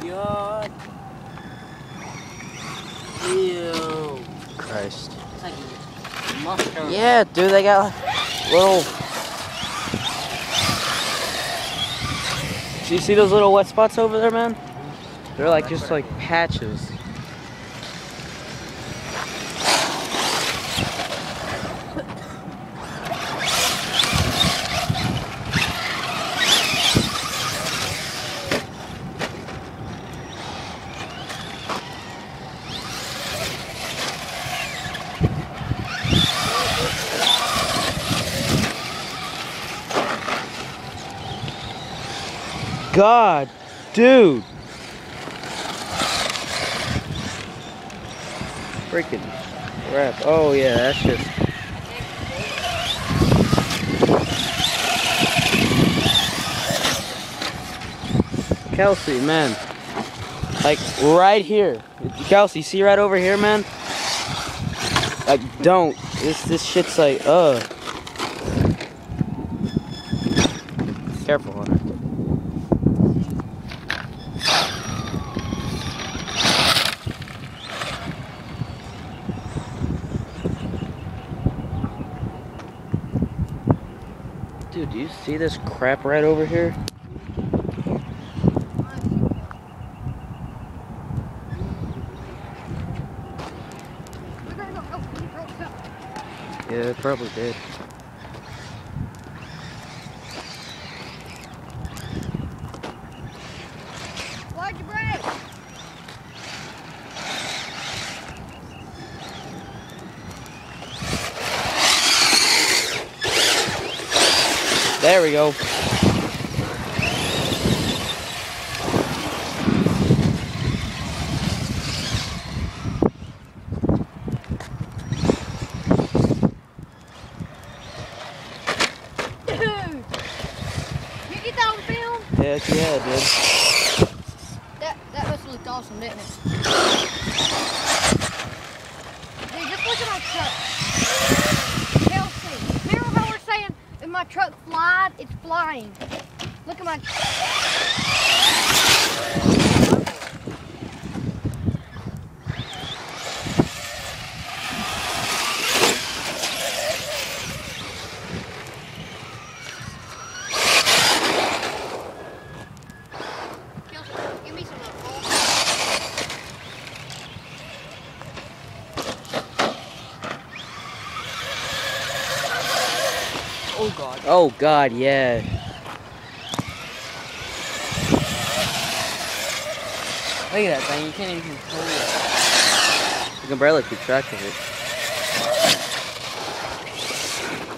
God. Ew. Christ. It's like mushroom. Yeah, dude, they got little... Do you see those little wet spots over there, man? They're like just like patches. God, dude. Freaking crap. Oh yeah, that's just... Kelsey, man. Like, right here. Kelsey, see right over here, man? Like, don't. This shit's like, Careful, Hunter. Dude, do you see this crap right over here? Yeah, it probably did. Why'd you break? There we go. Dude! You get that on film? Heck yeah, dude. That must have looked awesome, didn't it? Dude, just look at my truck. Kelsey, remember how we're saying if my truck flied, it's flying. Look at my... Kelsey, give me some of that ball. Oh God. Oh God, yeah. Look at that thing. You can't even control it. You can barely keep track of it.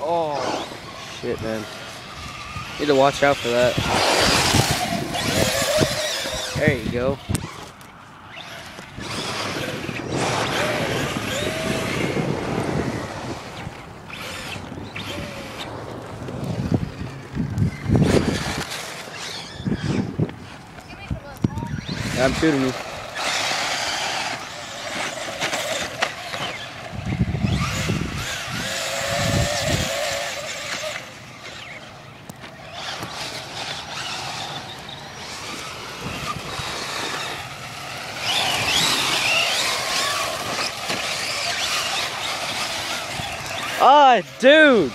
Oh. Shit, man. Need to watch out for that. There you go. I'm shooting you. Ah, dude!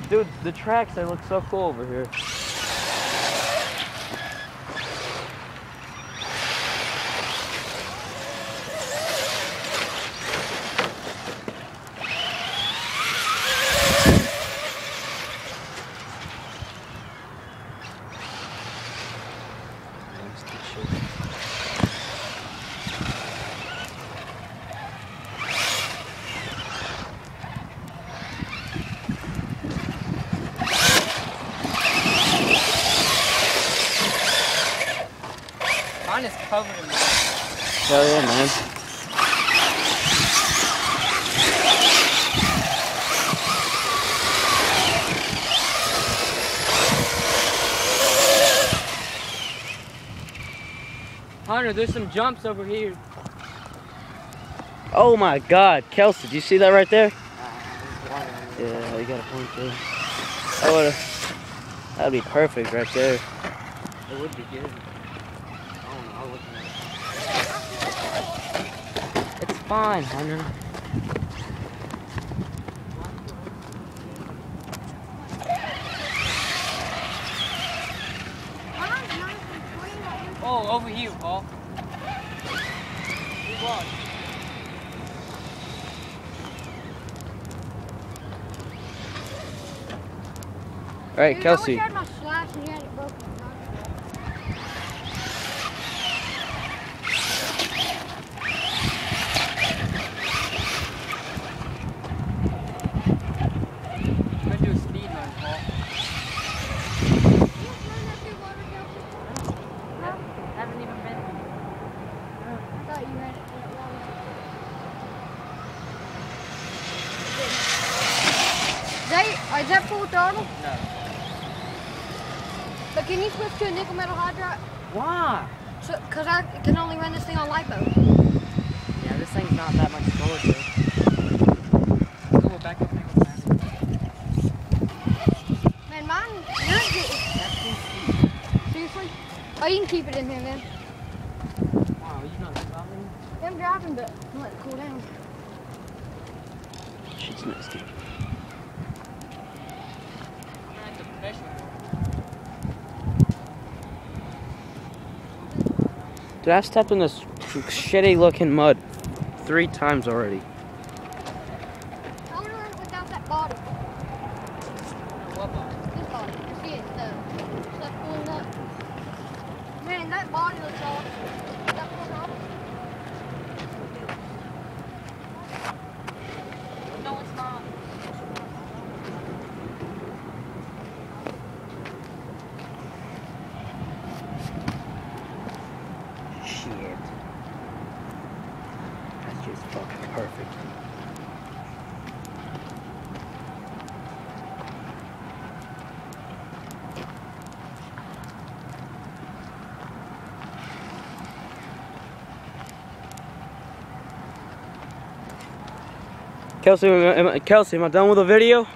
Dude, the tracks, they look so cool over here. Mine is covered in mud. Hell yeah, man. Hunter, there's some jumps over here. Oh my God, Kelsey, do you see that right there? Yeah, you got a point too. That'd be perfect right there. It would be good. I don't know. I'll look at it. It's fine, Hunter. Oh, over here, Paul. Watch. All right, Dude, Kelsey. I wish I had my slash and you had it broken. I'm gonna do a speed run, Paul. Haven't even been. I thought you had it for that water. Is that full throttle? No. But can you switch to a nickel metal hydride? Why? Because I can only run this thing on lipo. Yeah, this thing's not that much storage. Let's go back up nickel fast. Man, yours is... That's too steep. Seriously? Oh, you can keep it in here then. Wow, you not driving? I'm driving, but I'll let it cool down. She's nasty. I'm the professional. Dude, I've stepped in this shitty looking mud 3 times already. I want to run it without that body. What ball? This body. You see it, the stuff pulling up. Man, that body looks awesome. Is that pulling off? No, it's not. Shit. That's just fucking perfect. Kelsey, am I done with the video?